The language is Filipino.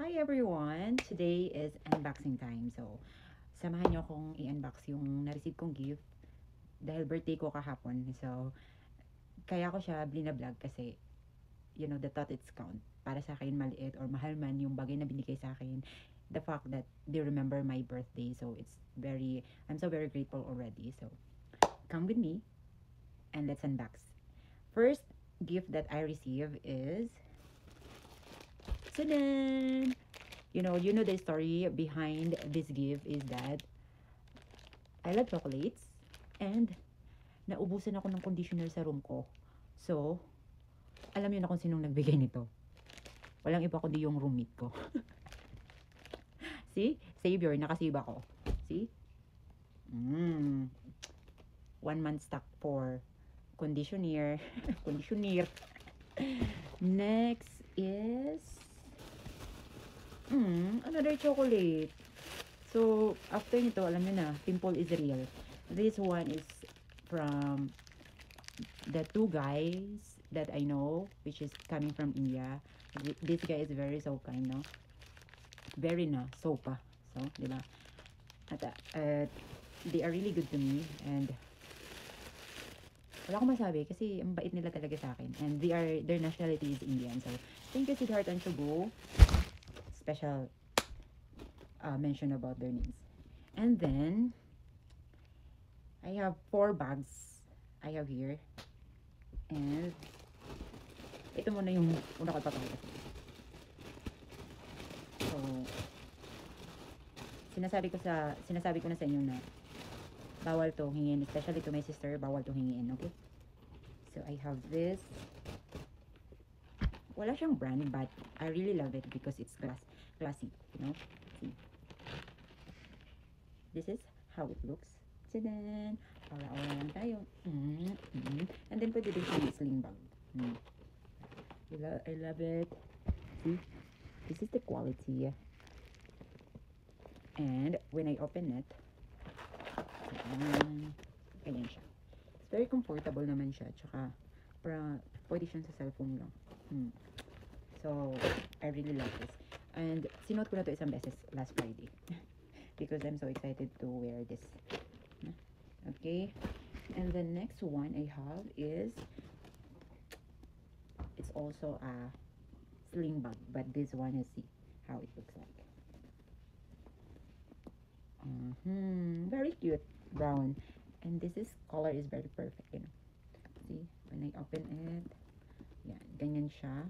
Hi everyone! Today is unboxing time. So, samahan nyo akong i-unbox yung na-receive kong gift dahil birthday ko kahapon. So, kaya ko siya blina-vlog kasi, the thought it's count. Para sa akin, maliit or mahal man yung bagay na binigay sa akin. The fact that they remember my birthday. So, I'm so very grateful already. So, come with me and let's unbox. First gift that I receive is, Sudan! You know the story behind this gift is that I love chocolates and naubusan ako ng conditioner sa room ko. So, alam niyo na kung sinong nagbigay nito. Walang iba kundi yung roommate ko. See? Savior, nakasave ako. See? 1 month stock for conditioner. Conditioner. Next is another chocolate. So, after nito, alam niyo na, pimple is real. This one is from the two guys that I know, which is coming from India. This guy is very so kind, no? Very na, so pa. So, di ba? At they are really good to me and wala akong masabi kasi ang bait nila talaga sa akin. And their nationality is Indian. So, thank you Siddharth and Shubu. Special mention about their names. And then, I have 4 bags I have here. And, ito muna yung una ko ipapakita. So, sinasabi ko na sa inyo na bawal to hingin, especially to my sister, bawal to hingin, okay? So, I have this. Wala siyang brand, but I really love it because it's classy, See? This is how it looks. Tadaan! Aura-aura lang tayo. And then, pwede din siyang sling bag. I love it. See? This is the quality. And, when I open it, ganyan siya. It's very comfortable naman siya. Tsaka, pwede siyang sa cellphone lang. So, I really love this. And, sinuot ko na to isang beses last Friday. Because I'm so excited to wear this. Okay? And the next one I have is, it's also a sling bag. But this one, you see how it looks like. Very cute. Brown. And this color is very perfect, See? When I open it, yan, ganyan siya.